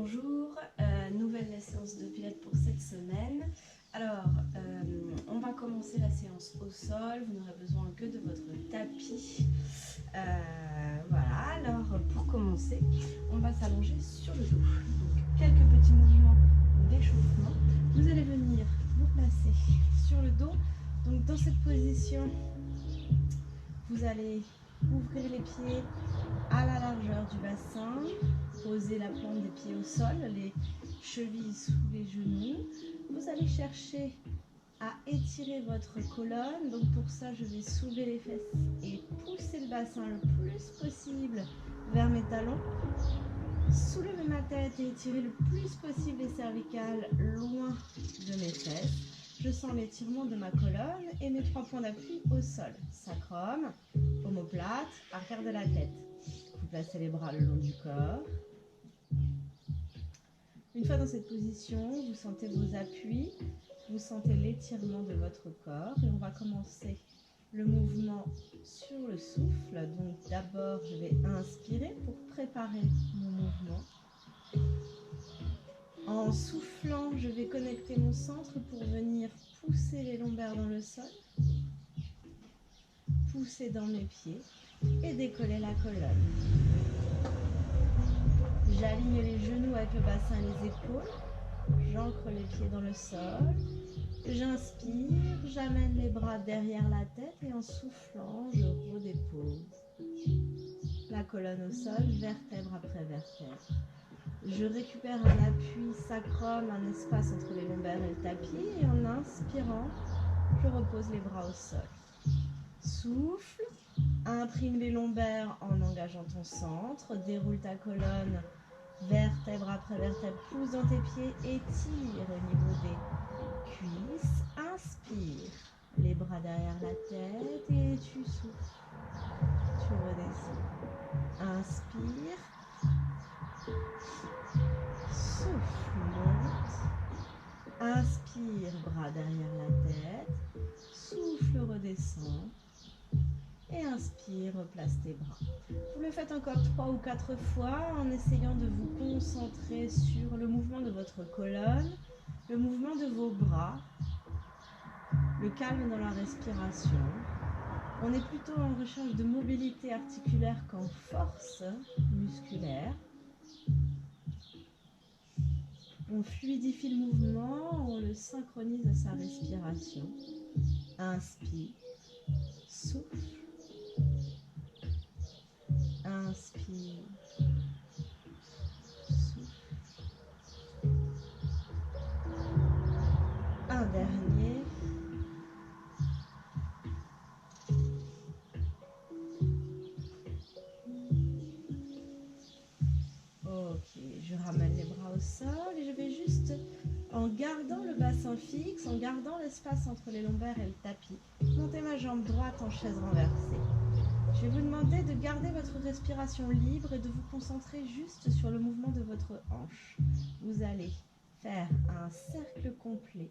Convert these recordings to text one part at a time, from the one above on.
Bonjour, nouvelle séance de pilates pour cette semaine. Alors, on va commencer la séance au sol. Vous n'aurez besoin que de votre tapis. Voilà, alors pour commencer, on va s'allonger sur le dos. Donc, quelques petits mouvements d'échauffement. Vous allez venir vous placer sur le dos. Donc, dans cette position, vous allez ouvrir les pieds à la largeur du bassin, poser la plante des pieds au sol, les chevilles sous les genoux. Vous allez chercher à étirer votre colonne. Donc pour ça, je vais soulever les fesses et pousser le bassin le plus possible vers mes talons. Soulever ma tête et étirer le plus possible les cervicales loin de mes fesses. Je sens l'étirement de ma colonne et mes 3 points d'appui au sol. Sacrum, omoplate, arrière de la tête. Vous placez les bras le long du corps. Une fois dans cette position, vous sentez vos appuis, vous sentez l'étirement de votre corps et on va commencer le mouvement sur le souffle. Donc d'abord, je vais inspirer pour préparer mon mouvement. En soufflant, je vais connecter mon centre pour venir pousser les lombaires dans le sol, pousser dans mes pieds et décoller la colonne. J'aligne les genoux avec le bassin et les épaules. J'ancre les pieds dans le sol. J'inspire, j'amène les bras derrière la tête et en soufflant, je redépose la colonne au sol, vertèbre après vertèbre. Je récupère un appui sacrum, un espace entre les lombaires et le tapis et en inspirant, je repose les bras au sol. Souffle, imprime les lombaires en engageant ton centre, déroule ta colonne, vertèbre après vertèbre, pousse dans tes pieds, étire au niveau des cuisses, inspire, les bras derrière la tête et tu souffles, tu redescends, inspire, souffle, monte, inspire, bras derrière la tête, souffle, redescend. Et inspire, replace tes bras. Vous le faites encore 3 ou 4 fois en essayant de vous concentrer sur le mouvement de votre colonne, le mouvement de vos bras, le calme dans la respiration. On est plutôt en recherche de mobilité articulaire qu'en force musculaire. On fluidifie le mouvement, on le synchronise à sa respiration. Inspire, souffle. Inspire, souffle. Un dernier. Ok, je ramène les bras au sol et je vais juste, en gardant le bassin fixe, en gardant l'espace entre les lombaires et le tapis, monter ma jambe droite en chaise renversée. Je vais vous demander de garder votre respiration libre et de vous concentrer juste sur le mouvement de votre hanche. Vous allez faire un cercle complet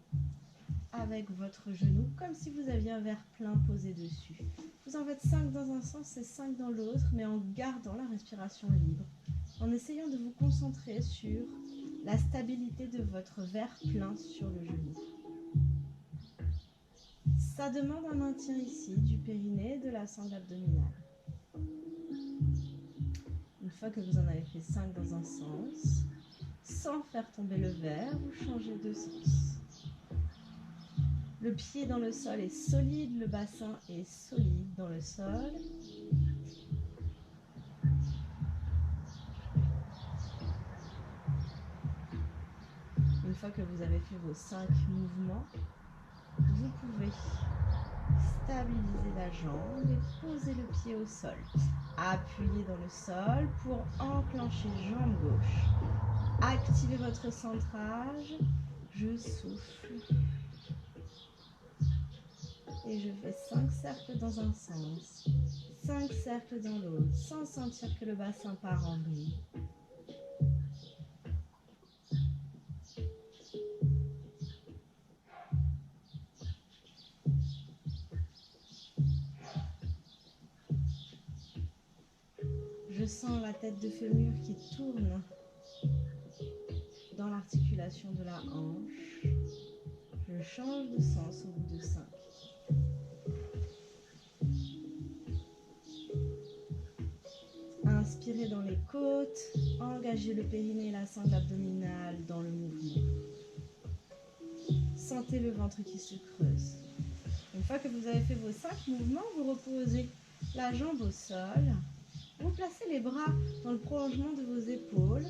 avec votre genou, comme si vous aviez un verre plein posé dessus. Vous en faites 5 dans un sens et 5 dans l'autre, mais en gardant la respiration libre, en essayant de vous concentrer sur la stabilité de votre verre plein sur le genou. Ça demande un maintien ici du périnée et de la sangle abdominale. Une fois que vous en avez fait 5 dans un sens, sans faire tomber le verre, vous changez de sens. Le pied dans le sol est solide, le bassin est solide dans le sol. Une fois que vous avez fait vos 5 mouvements, vous pouvez stabiliser la jambe et poser le pied au sol. Appuyez dans le sol pour enclencher jambe gauche. Activez votre centrage. Je souffle. Et je fais 5 cercles dans un sens, 5 cercles dans l'autre, sans sentir que le bassin part en vrille. Je sens la tête de fémur qui tourne l'articulation de la hanche. Je change de sens au bout de 5. Inspirez dans les côtes, engagez le périnée et la sangle abdominale dans le mouvement. Sentez le ventre qui se creuse. Une fois que vous avez fait vos 5 mouvements, vous reposez la jambe au sol. Vous placez les bras dans le prolongement de vos épaules.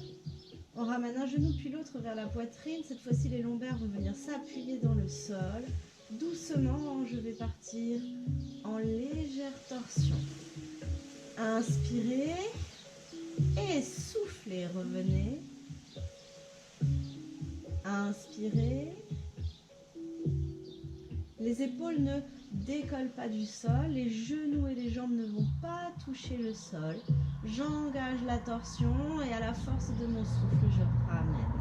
On ramène un genou puis l'autre vers la poitrine. Cette fois-ci, les lombaires vont venir s'appuyer dans le sol. Doucement, je vais partir en légère torsion. Inspirez et soufflez, revenez. Inspirez. Les épaules ne décollent pas du sol, les genoux et les jambes ne vont pas toucher le sol. J'engage la torsion et à la force de mon souffle, je ramène.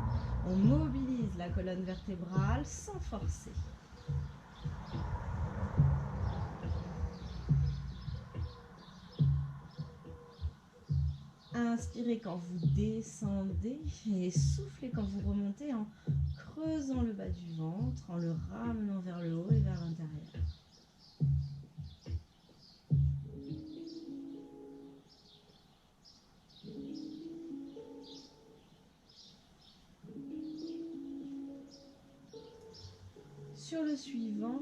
On mobilise la colonne vertébrale sans forcer. Inspirez quand vous descendez et soufflez quand vous remontez en creusant le bas du ventre, en le ramenant vers le haut et vers l'intérieur. Sur le suivant,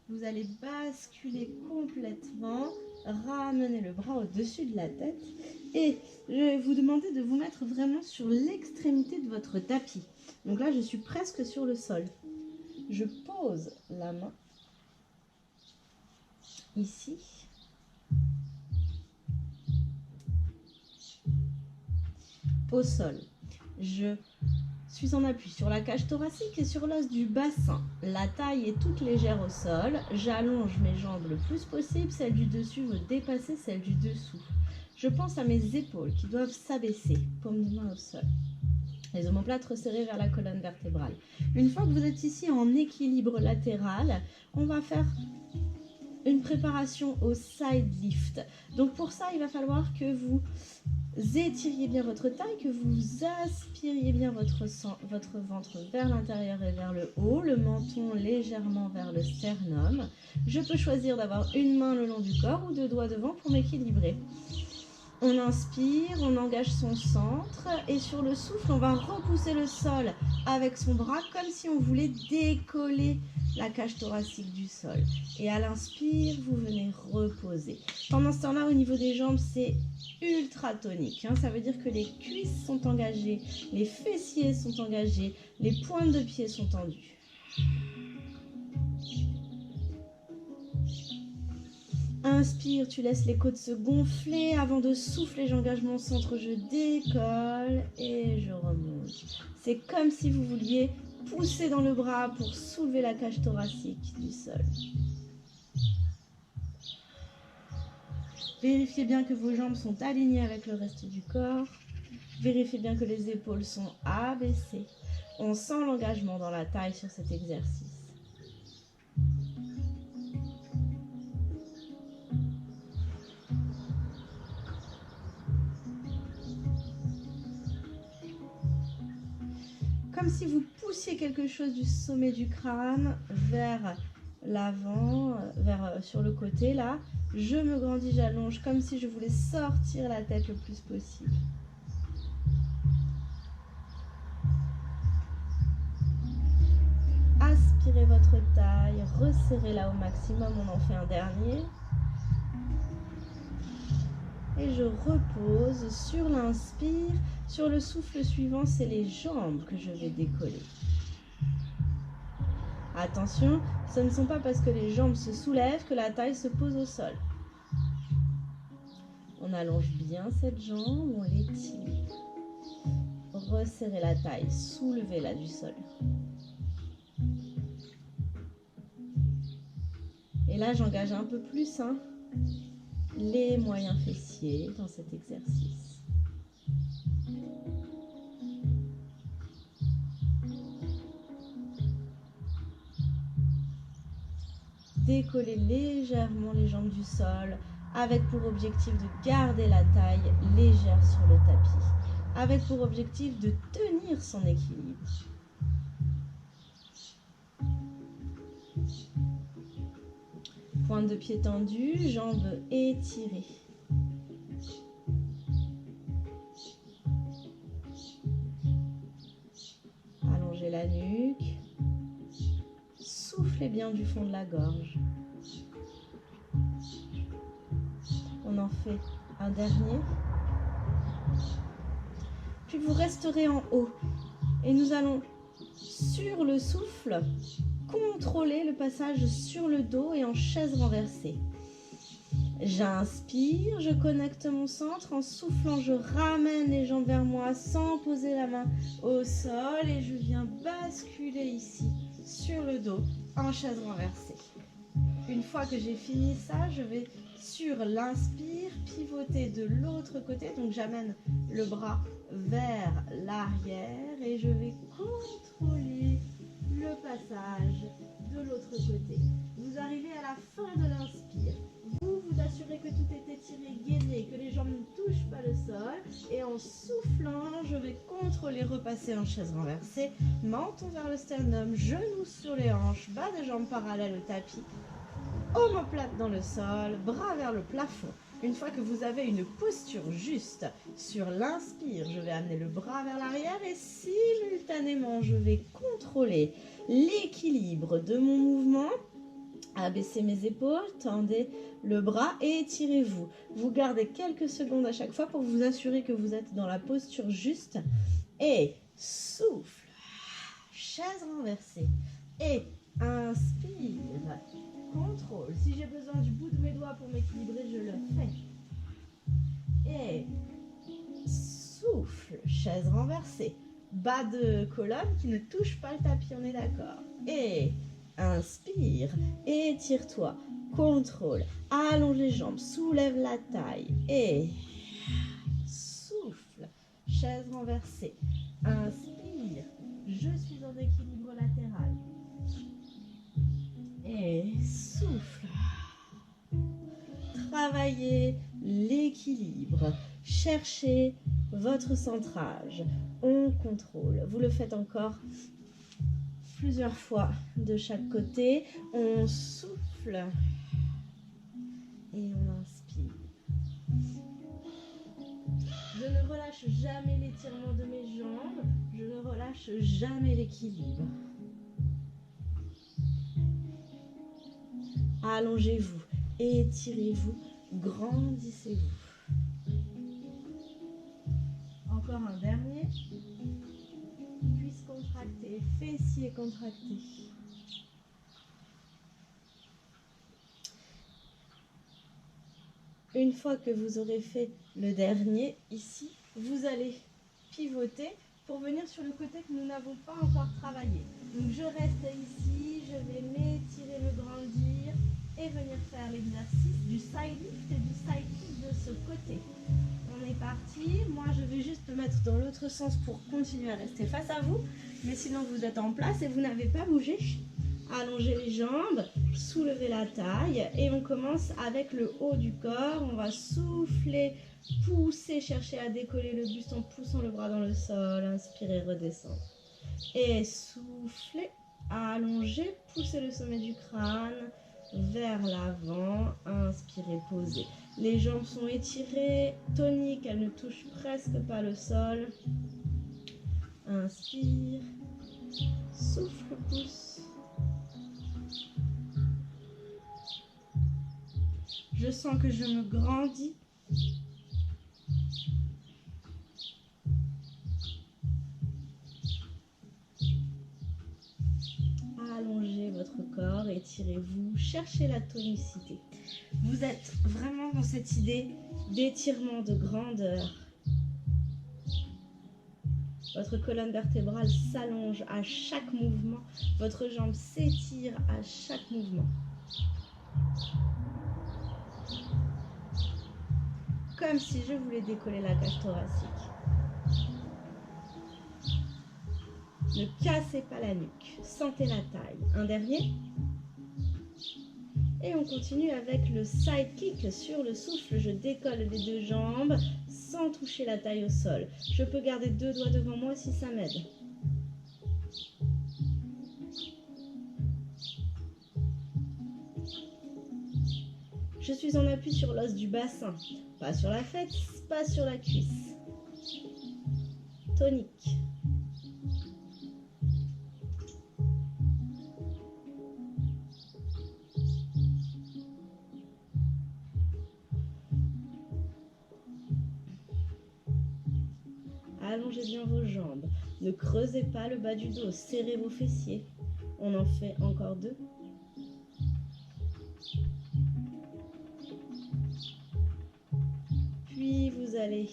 vous allez basculer complètement, ramener le bras au-dessus de la tête et je vais vous demander de vous mettre vraiment sur l'extrémité de votre tapis. Donc là, je suis presque sur le sol. Je pose la main ici. Au sol. Je suis en appui sur la cage thoracique et sur l'os du bassin. La taille est toute légère au sol. J'allonge mes jambes le plus possible. Celle du dessus veut dépasser celle du dessous. Je pense à mes épaules qui doivent s'abaisser. Paume de main au sol. Les omoplates resserrées vers la colonne vertébrale. Une fois que vous êtes ici en équilibre latéral, on va faire une préparation au side lift. Donc pour ça, il va falloir que vous étiriez bien votre taille, que vous aspiriez bien votre ventre vers l'intérieur et vers le haut, le menton légèrement vers le sternum. Je peux choisir d'avoir une main le long du corps ou 2 doigts devant pour m'équilibrer. On inspire, on engage son centre et sur le souffle, on va repousser le sol avec son bras comme si on voulait décoller la cage thoracique du sol. Et à l'inspire, vous venez reposer. Pendant ce temps-là, au niveau des jambes, c'est ultra tonique. Ça veut dire que les cuisses sont engagées, les fessiers sont engagés, les pointes de pied sont tendues. Inspire, tu laisses les côtes se gonfler. Avant de souffler, j'engage mon centre, je décolle et je remonte. C'est comme si vous vouliez pousser dans le bras pour soulever la cage thoracique du sol. Vérifiez bien que vos jambes sont alignées avec le reste du corps. Vérifiez bien que les épaules sont abaissées. On sent l'engagement dans la taille sur cet exercice. Comme si vous poussiez quelque chose du sommet du crâne vers l'avant, sur le côté là. Je me grandis, j'allonge comme si je voulais sortir la tête le plus possible. Aspirez votre taille, resserrez-la au maximum, on en fait un dernier. Et je repose sur l'inspire. Sur le souffle suivant, c'est les jambes que je vais décoller. Attention, ce ne sont pas parce que les jambes se soulèvent que la taille se pose au sol. On allonge bien cette jambe, on l'étire. Resserrez la taille, soulevez-la du sol. Et là, j'engage un peu plus les moyens fessiers dans cet exercice. Décollez légèrement les jambes du sol avec pour objectif de garder la taille légère sur le tapis. avec pour objectif de tenir son équilibre. Pointe de pied tendue, jambes étirées. Allongez la nuque. Soufflez bien du fond de la gorge. On en fait un dernier. Puis vous resterez en haut. Et nous allons, sur le souffle, contrôler le passage sur le dos et en chaise renversée. J'inspire, je connecte mon centre. En soufflant, je ramène les jambes vers moi sans poser la main au sol. Et je viens basculer ici, sur le dos, en chaise renversée. Une fois que j'ai fini ça, je vais sur l'inspire, pivoter de l'autre côté. Donc j'amène le bras vers l'arrière et je vais contrôler le passage de l'autre côté. Vous arrivez à la fin de l'inspire. Vous vous assurez que tout est étiré, gainé, que les jambes ne touchent pas le sol. Et en soufflant, je vais contrôler, repasser en chaise renversée. Menton vers le sternum, genoux sur les hanches, bas de jambes parallèles au tapis. Omoplate dans le sol, bras vers le plafond. Une fois que vous avez une posture juste, sur l'inspire, je vais amener le bras vers l'arrière et simultanément, je vais contrôler l'équilibre de mon mouvement. Abaissez mes épaules, tendez le bras et étirez-vous. Vous gardez quelques secondes à chaque fois pour vous assurer que vous êtes dans la posture juste. Et souffle, chaise renversée. Et inspire, contrôle. Si j'ai besoin du bout de mes doigts pour m'équilibrer, je le fais. Et souffle, chaise renversée. Bas de colonne qui ne touche pas le tapis, on est d'accord. Et inspire, étire-toi, contrôle, allonge les jambes, soulève la taille et souffle, chaise renversée, inspire, je suis en équilibre latéral et souffle, travaillez l'équilibre, cherchez votre centrage, on contrôle, vous le faites encore plusieurs fois de chaque côté. On souffle et on inspire. Je ne relâche jamais l'étirement de mes jambes. Je ne relâche jamais l'équilibre. Allongez-vous, étirez-vous, grandissez-vous. Encore un dernier. Cuisses contractées, fessiers contractés. Une fois que vous aurez fait le dernier, ici, vous allez pivoter pour venir sur le côté que nous n'avons pas encore travaillé. Donc je reste ici, je vais m'étirer, me grandir et venir faire l'exercice du side lift et du side kick de ce côté. On est parti. Moi, je vais juste me mettre dans l'autre sens pour continuer à rester face à vous. Mais sinon, vous êtes en place et vous n'avez pas bougé. Allongez les jambes, soulevez la taille et on commence avec le haut du corps. On va souffler, pousser, chercher à décoller le buste en poussant le bras dans le sol. Inspirez, redescendre. Et soufflez, allongez, poussez le sommet du crâne vers l'avant. Inspirez, posez. Les jambes sont étirées, toniques, elles ne touchent presque pas le sol. Inspire, souffle, pousse. Je sens que je me grandis. Allongez votre corps, étirez-vous, cherchez la tonicité. Vous êtes vraiment dans cette idée d'étirement, de grandeur. Votre colonne vertébrale s'allonge à chaque mouvement. Votre jambe s'étire à chaque mouvement. Comme si je voulais décoller la cage thoracique. Ne cassez pas la nuque. Sentez la taille. Un dernier. Et on continue avec le side kick sur le souffle. Je décolle les deux jambes sans toucher la taille au sol. Je peux garder deux doigts devant moi si ça m'aide. Je suis en appui sur l'os du bassin, pas sur la fesse, pas sur la cuisse. Tonique. Allongez bien vos jambes. Ne creusez pas le bas du dos. Serrez vos fessiers. On en fait encore deux. Puis vous allez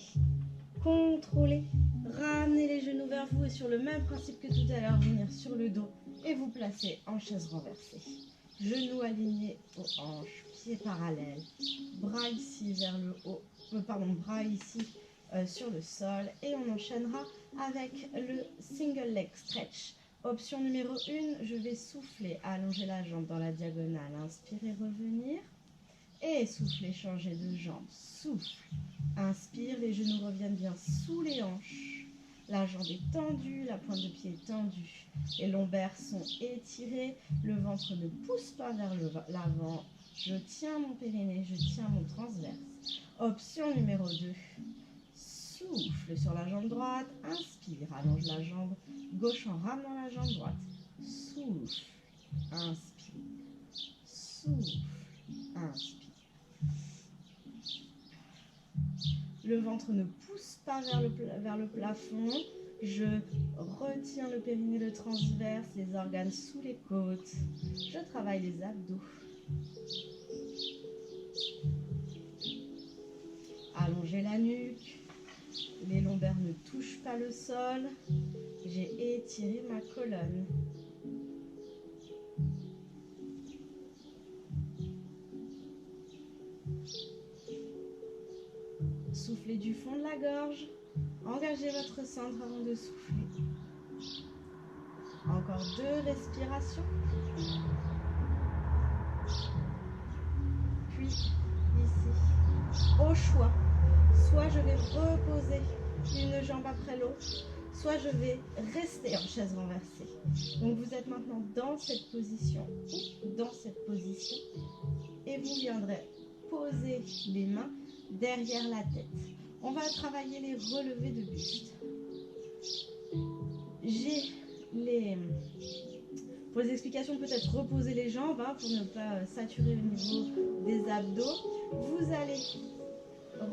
contrôler. Ramener les genoux vers vous et sur le même principe que tout à l'heure, venir sur le dos et vous placer en chaise renversée. Genoux alignés aux hanches, pieds parallèles. Bras ici vers le haut. Bras ici sur le sol et on enchaînera avec le single leg stretch. Option numéro 1, je vais souffler, allonger la jambe dans la diagonale, inspirer, revenir et souffler, changer de jambe, souffle, inspire, les genoux reviennent bien sous les hanches, la jambe est tendue, la pointe de pied est tendue, les lombaires sont étirés, le ventre ne pousse pas vers l'avant, je tiens mon périnée, je tiens mon transverse. Option numéro 2, souffle sur la jambe droite, inspire, allonge la jambe gauche en ramenant la jambe droite. Souffle, inspire, souffle, inspire. Le ventre ne pousse pas vers le plafond. Je retiens le périnée, le transverse, les organes sous les côtes. Je travaille les abdos. Allongez la nuque. Les lombaires ne touchent pas le sol. J'ai étiré ma colonne. Soufflez du fond de la gorge. Engagez votre centre avant de souffler. Encore 2 respirations. Puis, ici, au choix. Soit je vais reposer une jambe après l'autre, soit je vais rester en chaise renversée. Donc vous êtes maintenant dans cette position ou dans cette position et vous viendrez poser les mains derrière la tête. On va travailler les relevés de buste. J'ai pour les explications, peut-être reposer les jambes pour ne pas saturer le niveau des abdos. Vous allez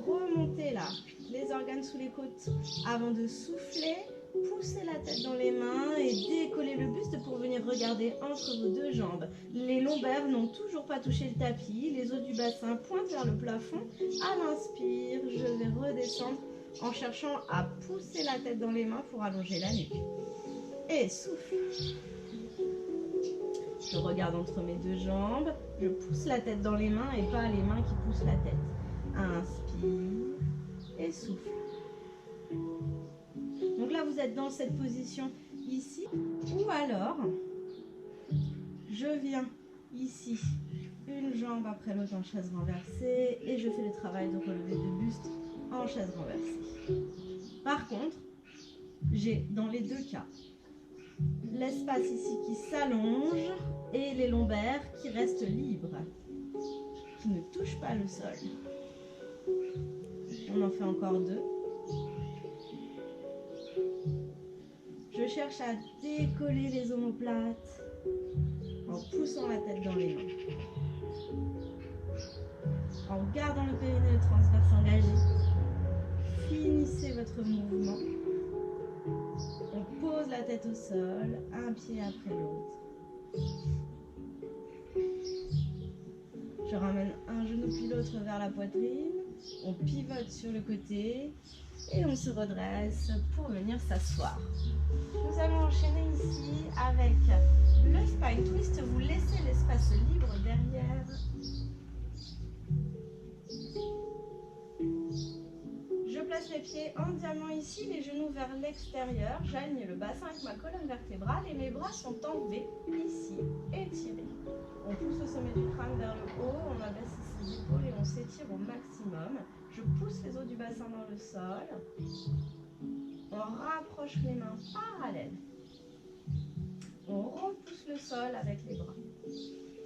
remonter là, les organes sous les côtes avant de souffler. Poussez la tête dans les mains et décollez le buste pour venir regarder entre vos deux jambes. Les lombaires n'ont toujours pas touché le tapis. Les os du bassin pointent vers le plafond. À l'inspire, je vais redescendre en cherchant à pousser la tête dans les mains pour allonger la nuque. Et souffle. Je regarde entre mes deux jambes. Je pousse la tête dans les mains et pas les mains qui poussent la tête. Inspire et souffle. Donc là, vous êtes dans cette position ici. Ou alors, je viens ici, une jambe après l'autre en chaise renversée et je fais le travail de relevé de buste en chaise renversée. Par contre, j'ai dans les deux cas l'espace ici qui s'allonge et les lombaires qui restent libres, qui ne touchent pas le sol. On en fait encore 2. Je cherche à décoller les omoplates en poussant la tête dans les mains. En gardant le périnée et le transverse engagé. Finissez votre mouvement. On pose la tête au sol, un pied après l'autre. Je ramène un genou puis l'autre vers la poitrine. On pivote sur le côté et on se redresse pour venir s'asseoir. Nous allons enchaîner ici avec le spine twist. Vous laissez l'espace libre derrière. Je place les pieds en diamant ici, les genoux vers l'extérieur. J'aligne le bassin avec ma colonne vertébrale et mes bras sont en V ici, étirés. On pousse le sommet du crâne vers le haut, on abaisse ses épaules et on s'étire au maximum. Je pousse les os du bassin dans le sol. On rapproche les mains parallèles. On repousse le sol avec les bras.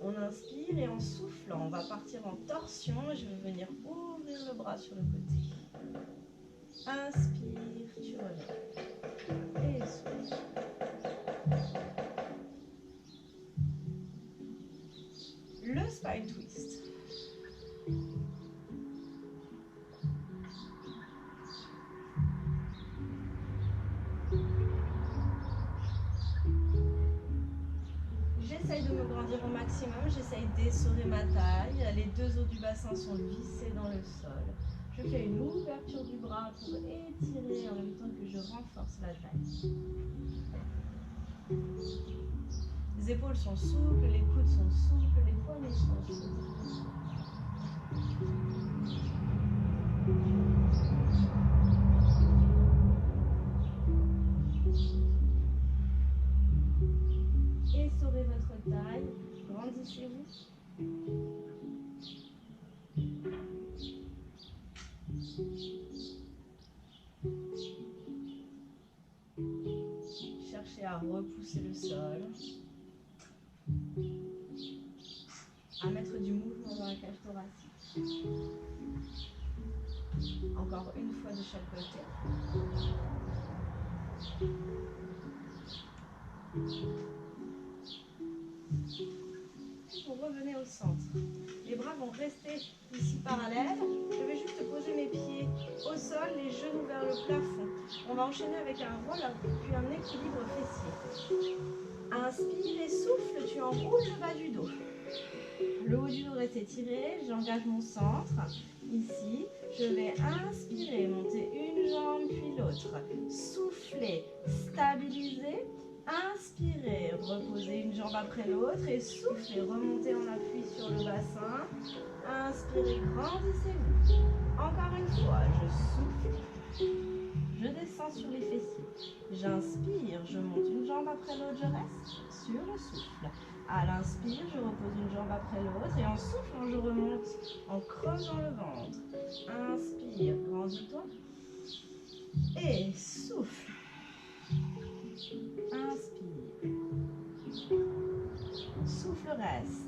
On inspire et en soufflant, on va partir en torsion. Je vais venir ouvrir le bras sur le côté. Inspire, tu relèves. Et souffle. Le spine twist. J'essaye de me grandir au maximum, j'essaye d'essorer ma taille. Les deux os du bassin sont vissés dans le sol. Je fais une ouverture du bras pour étirer en même temps que je renforce la taille. Les épaules sont souples, les coudes sont souples, les poignets sont souples. Essorez votre taille, grandissez-vous. Cherchez à repousser le sol, à mettre du mouvement dans la cage thoracique. Encore une fois de chaque côté. Vous revenez au centre. Les bras vont rester ici parallèles. Je vais juste poser mes pieds au sol, les genoux vers le plafond. On va enchaîner avec un roll-up, puis un équilibre fessier. Inspire et souffle, tu enroules le bas du dos. Le haut du dos reste étiré, j'engage mon centre. Ici, je vais inspirer, monter une jambe puis l'autre. Souffler, stabiliser. Inspirez, reposez une jambe après l'autre et soufflez, remontez en appui sur le bassin. Inspirez, grandissez-vous. Encore une fois, je souffle, je descends sur les fessiers. J'inspire, je monte une jambe après l'autre, je reste sur le souffle. À l'inspire, je repose une jambe après l'autre et en soufflant, je remonte en creusant le ventre. Inspire, grandis-toi et souffle. Inspire. Souffle, reste.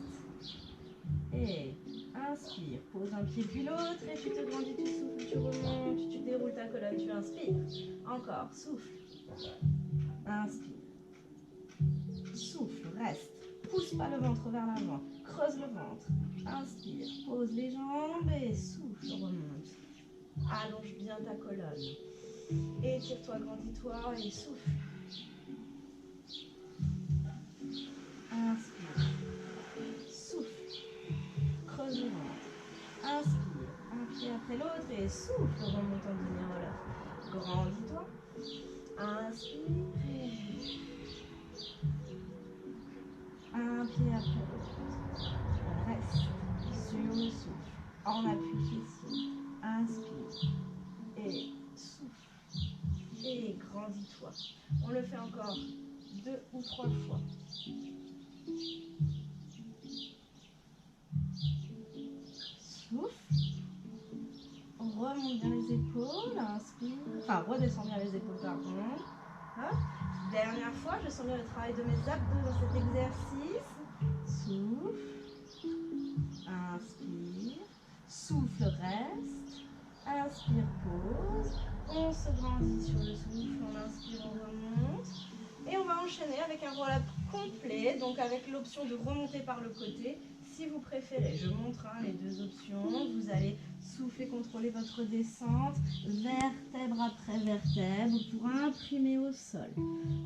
Et inspire. Pose un pied puis l'autre et tu te grandis, tu souffles, tu remontes, tu déroules ta colonne, tu inspires. Encore, souffle. Inspire. Souffle, reste. Pousse pas le ventre vers l'avant. Creuse le ventre. Inspire. Pose les jambes et souffle, remonte. Allonge bien ta colonne. Étire-toi, grandis-toi et souffle. Inspire. Souffle. Creuse le ventre. Inspire. Un pied après l'autre et souffle. Remonte en demi-roll. Grandis-toi. Inspire. Un pied après l'autre. Reste sur le souffle. En appui fessier. Inspire. Et souffle. Et grandis-toi. On le fait encore 2 ou 3 fois. Souffle. On remonte bien les épaules. Inspire. Enfin, redescend bien les épaules, pardon. Hop. Dernière fois, je sens bien le travail de mes abdos dans cet exercice. Souffle. Inspire. Souffle, reste. Inspire, pause. On se grandit sur le souffle. On inspire, on remonte. Et on va enchaîner avec un roll-up complet, donc avec l'option de remonter par le côté. Si vous préférez, je montre les deux options. Vous allez souffler, contrôler votre descente, vertèbre après vertèbre pour imprimer au sol.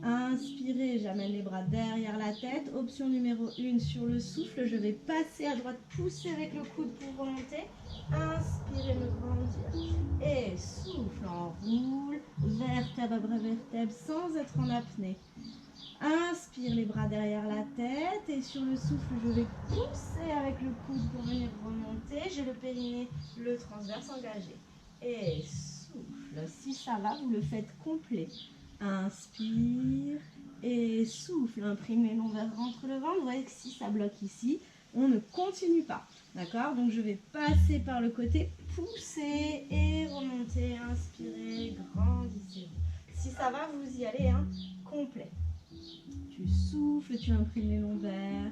Inspirez, j'amène les bras derrière la tête. Option numéro 1 sur le souffle, je vais passer à droite, pousser avec le coude pour remonter. Inspirez, me grandir. Et souffle, enroule, vertèbre après vertèbre sans être en apnée. Inspire, les bras derrière la tête et sur le souffle, je vais pousser avec le coude pour venir remonter. J'ai le périnée, le transverse engagé. Et souffle. souffle. Si ça va, vous le faites complet. Inspire et souffle. Imprimez l'ombre, rentre le ventre. Vous voyez que si ça bloque ici, on ne continue pas. D'accord? Donc je vais passer par le côté, pousser et remonter. Inspirez, grandissez-vous. Si ça va, vous y allez, hein, complet. Tu souffles, tu imprimes les lombaires.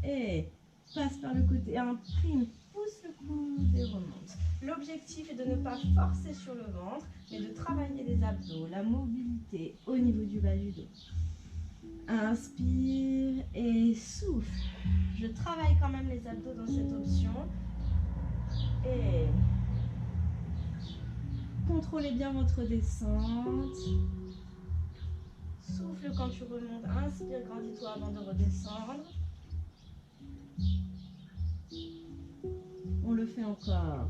Et passe par le côté, imprime, pousse le coude et remonte. L'objectif est de ne pas forcer sur le ventre, mais de travailler les abdos, la mobilité au niveau du bas du dos. Inspire et souffle. Je travaille quand même les abdos dans cette option. Et contrôlez bien votre descente. Souffle quand tu remontes. Inspire, grandis-toi avant de redescendre. On le fait encore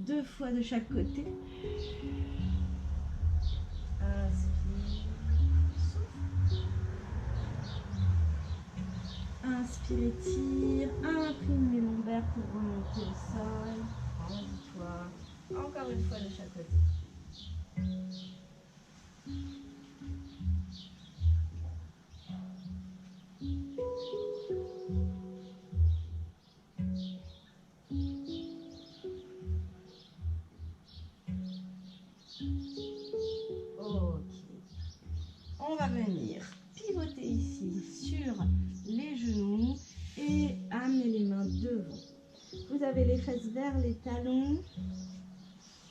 2 fois de chaque côté. Inspire, souffle. Inspire, étire. Imprime les lombaires pour remonter au sol. Grandis-toi. Encore une fois de chaque côté. On va venir pivoter ici sur les genoux et amener les mains devant. Vous avez les fesses vers les talons.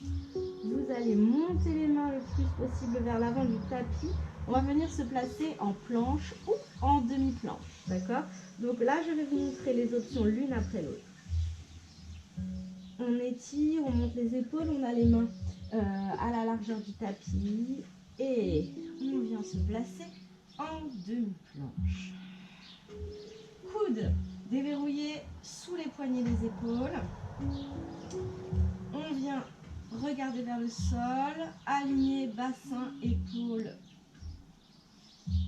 Vous allez monter les mains le plus possible vers l'avant du tapis. On va venir se placer en planche ou en demi-planche. D'accord? Donc là, je vais vous montrer les options l'une après l'autre. On étire, on monte les épaules, on a les mains à la largeur du tapis. Et on vient se placer en demi-planche. Coude déverrouillé sous les poignets des épaules. On vient regarder vers le sol, aligner bassin, épaules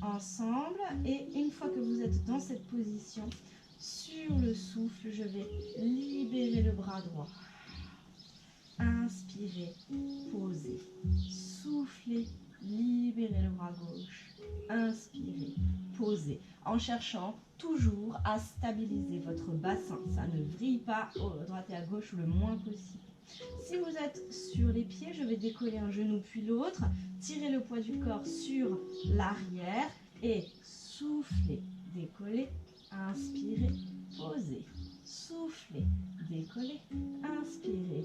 ensemble. Et une fois que vous êtes dans cette position, sur le souffle, je vais libérer le bras droit. Inspirez, posez, soufflez, libérez le bras gauche. Inspirez, posez, en cherchant toujours à stabiliser votre bassin. Ça ne vrille pas à droite et à gauche le moins possible. Si vous êtes sur les pieds, je vais décoller un genou puis l'autre. Tirez le poids du corps sur l'arrière et soufflez, décollez, inspirez, posez. Soufflez, décollez, inspirez,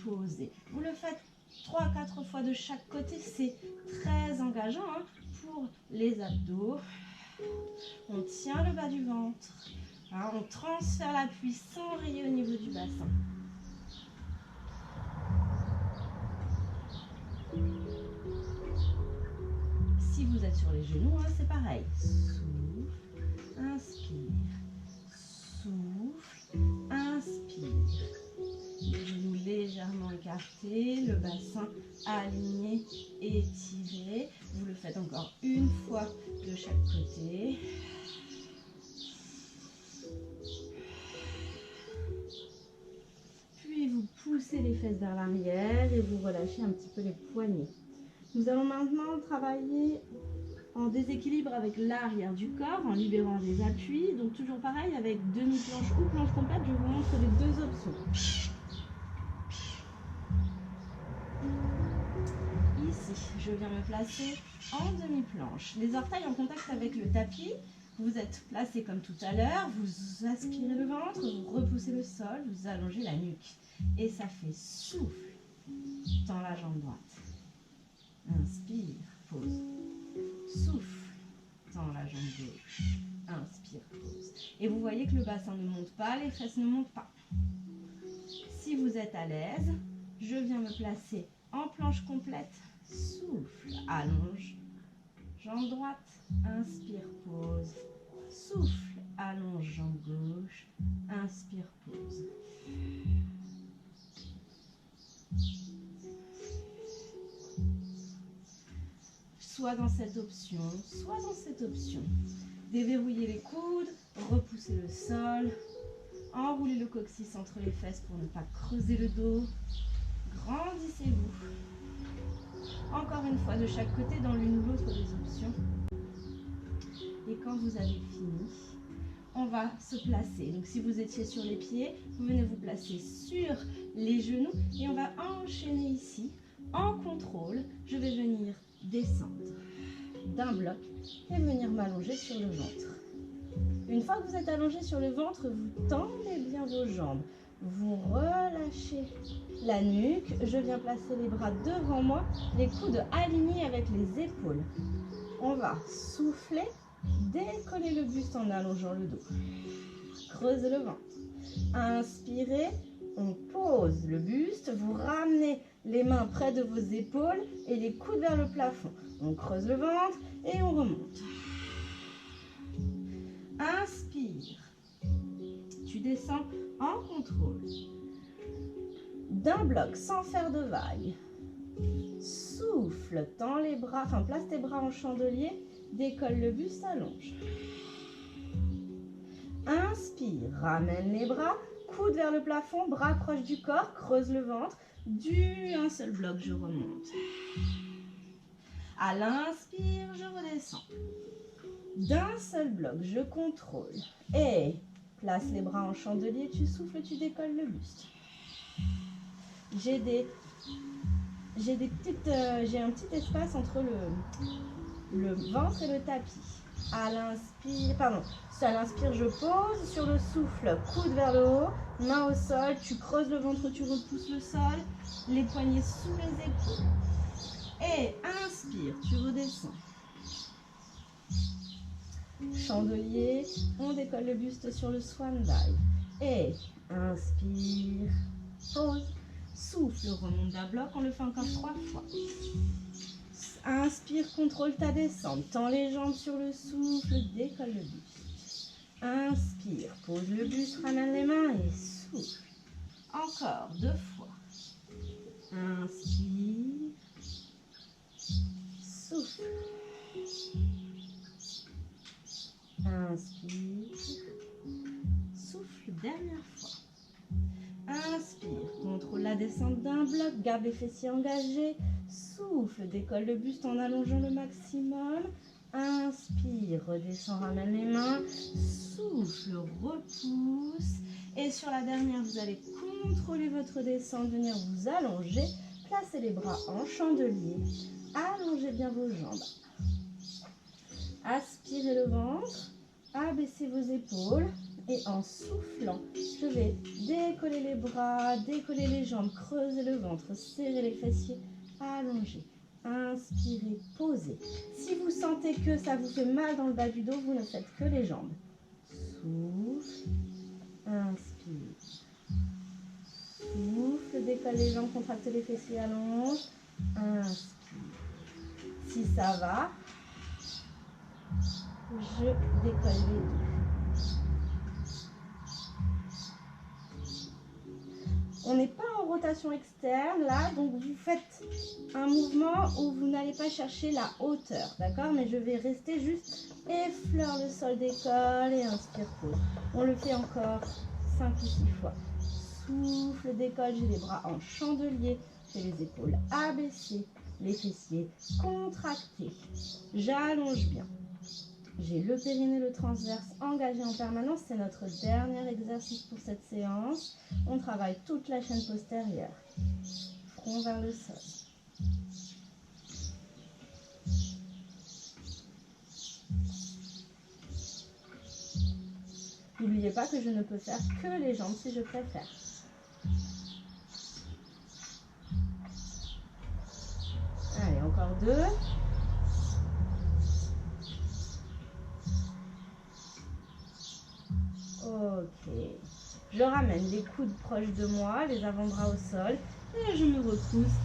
posez. Vous le faites 3-4 fois de chaque côté, c'est très engageant hein, pour les abdos. On tient le bas du ventre, hein, on transfère l'appui sans rayer au niveau du bassin. Si vous êtes sur les genoux, hein, c'est pareil. Souffle, inspire, souffle, inspire. Les genoux légèrement écartés, le bassin aligné, étiré. Vous le faites encore une fois de chaque côté. Puis vous poussez les fesses vers l'arrière et vous relâchez un petit peu les poignets. Nous allons maintenant travailler en déséquilibre avec l'arrière du corps, en libérant des appuis. Donc toujours pareil, avec demi-planche ou planche complète, je vous montre les deux options. Ici, je viens me placer en demi-planche. Les orteils en contact avec le tapis. Vous êtes placé comme tout à l'heure. Vous aspirez le ventre, vous repoussez le sol, vous allongez la nuque. Et ça fait souffle dans la jambe droite. Inspire, pose. Souffle dans la jambe gauche. Inspire, pose. Et vous voyez que le bassin ne monte pas, les fesses ne montent pas. Si vous êtes à l'aise, je viens me placer en planche complète. Souffle, allonge, jambe droite, inspire, pose. Souffle, allonge, jambe gauche, inspire, pose. Soit dans cette option, soit dans cette option. Déverrouillez les coudes, repoussez le sol, enroulez le coccyx entre les fesses pour ne pas creuser le dos. Grandissez-vous. Encore une fois, de chaque côté, dans l'une ou l'autre des options. Et quand vous avez fini, on va se placer. Donc si vous étiez sur les pieds, vous venez vous placer sur les genoux et on va enchaîner ici. En contrôle, je vais venir descendre d'un bloc et venir m'allonger sur le ventre. Une fois que vous êtes allongé sur le ventre, vous tendez bien vos jambes. Vous relâchez la nuque. Je viens placer les bras devant moi, les coudes alignés avec les épaules. On va souffler, décoller le buste en allongeant le dos. Creusez le ventre. Inspirez, on pose le buste. Vous ramenez les mains près de vos épaules et les coudes vers le plafond. On creuse le ventre et on remonte. Inspire. Tu descends en contrôle. D'un bloc sans faire de vague. Souffle, tends les bras, place tes bras en chandelier, décolle le buste, allonge. Inspire, ramène les bras, coude vers le plafond, bras proches du corps, creuse le ventre. Un seul bloc, je remonte. À l'inspire, je redescends. D'un seul bloc, je contrôle. Et place les bras en chandelier, tu souffles, tu décolles le buste. J'ai un petit espace entre le ventre et le tapis. À l'inspire, je pose. Sur le souffle, coude vers le haut, main au sol, tu creuses le ventre, tu repousses le sol, les poignets sous les épaules. Et inspire, tu redescends. Chandelier, on décolle le buste sur le swan dive. Et inspire, pose, souffle, remonte d'un bloc, on le fait encore 3 fois. Inspire, contrôle ta descente, tends les jambes sur le souffle, décolle le buste. Inspire, pose le buste, ramène les mains et souffle. Encore 2 fois. Inspire, souffle. Inspire, souffle, dernière fois. Inspire, contrôle la descente d'un bloc, garde les fessiers engagés. Souffle, décolle le buste en allongeant le maximum. Inspire, redescend, ramène les mains. Souffle, repousse. Et sur la dernière, vous allez contrôler votre descente, venir vous allonger. Placez les bras en chandelier. Allongez bien vos jambes. Aspirez le ventre. Abaissez vos épaules. Et en soufflant, je vais décoller les bras, décoller les jambes, creuser le ventre, serrer les fessiers, allonger. Inspirez, posez. Si vous sentez que ça vous fait mal dans le bas du dos, vous ne faites que les jambes. Souffle, inspire. Souffle, décolle les jambes, contractez les fessiers, allonge. Inspire. Si ça va, je décolle les deux. On n'est pas en rotation externe là, donc vous faites un mouvement où vous n'allez pas chercher la hauteur, d'accord? Mais je vais rester juste effleure le sol, décolle et inspire, pose. On le fait encore 5 ou 6 fois. Souffle, décolle, j'ai les bras en chandelier, j'ai les épaules abaissées, les fessiers contractés. J'allonge bien. J'ai le périnée, le transverse engagé en permanence. C'est notre dernier exercice pour cette séance. On travaille toute la chaîne postérieure. Front vers le sol. N'oubliez pas que je ne peux faire que les jambes si je préfère. Allez, encore 2. Ok. Je ramène les coudes proches de moi, les avant-bras au sol. Et je me repousse.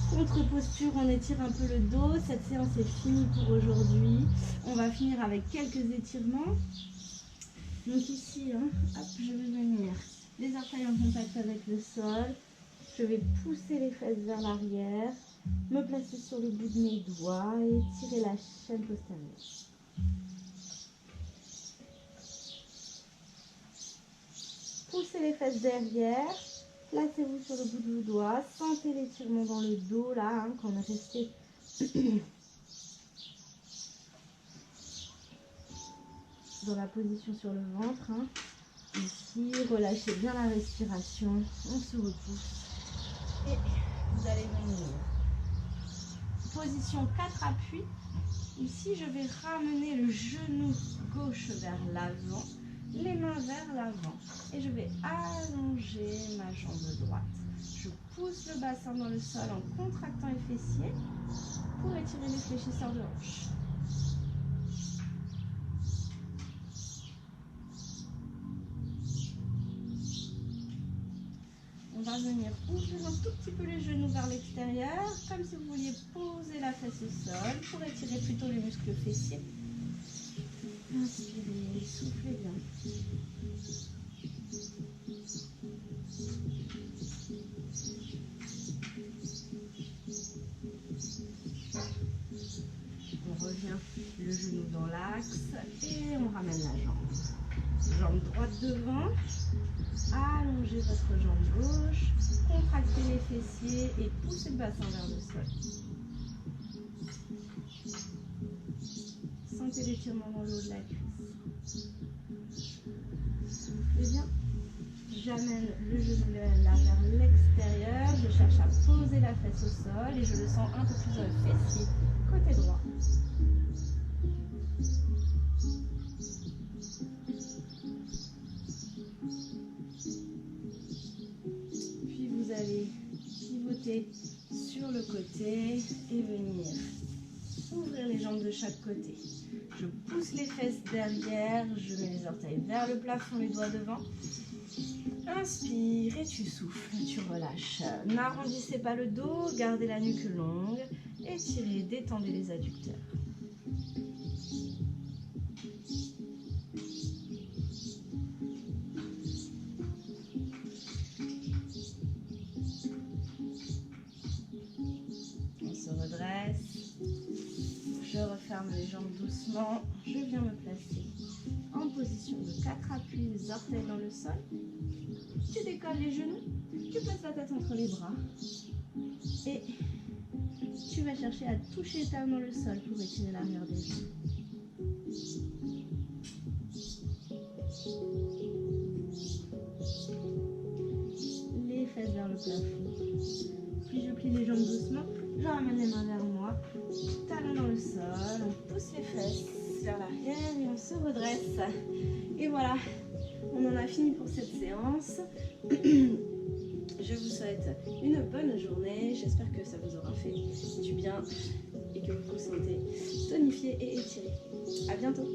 Contre-posture, on étire un peu le dos. Cette séance est finie pour aujourd'hui. On va finir avec quelques étirements. Donc ici, hop, je vais venir les orteils en contact avec le sol. Je vais pousser les fesses vers l'arrière, me placer sur le bout de mes doigts et étirer la chaîne postérieure. Poussez les fesses derrière, placez-vous sur le bout de vos doigts, sentez l'étirement dans le dos là, quand on est resté Dans la position sur le ventre. Hein. Ici, relâchez bien la respiration. On se repousse. Et vous allez venir. Position 4 appuis. Ici, je vais ramener le genou gauche vers l'avant, les mains vers l'avant. Et je vais allonger ma jambe droite. Je pousse le bassin dans le sol en contractant les fessiers pour étirer les fléchisseurs de hanche. On va venir ouvrir un tout petit peu les genoux vers l'extérieur, comme si vous vouliez poser la fesse au sol pour étirer plutôt les muscles fessiers. Inspirez, soufflez bien. On revient le genou dans l'axe et on ramène la jambe. Jambe droite devant. Allongez votre jambe gauche, contractez les fessiers et poussez le bassin vers le sol. Sentez l'étirement dans le haut de la cuisse. Soufflez bien. J'amène le genou là vers l'extérieur. Je cherche à poser la fesse au sol et je le sens un peu plus dans le fessier, côté droit. Pivoter sur le côté et venir ouvrir les jambes de chaque côté. Je pousse les fesses derrière, je mets les orteils vers le plafond, les doigts devant. Inspire et tu souffles, tu relâches. N'arrondissez pas le dos, gardez la nuque longue, étirez, détendez les adducteurs. Je referme les jambes doucement. Je viens me placer en position de 4 appuis, les orteils dans le sol. Tu décolles les genoux, tu places la tête entre les bras et tu vas chercher à toucher ta main dans le sol pour étirer l'arrière des genoux. Les fesses vers le plafond. Puis je plie les jambes doucement. Je ramène les mains vers moi, talons dans le sol, on pousse les fesses vers l'arrière et on se redresse. Et voilà, on en a fini pour cette séance. Je vous souhaite une bonne journée, j'espère que ça vous aura fait du bien et que vous vous sentez tonifié et étiré. À bientôt.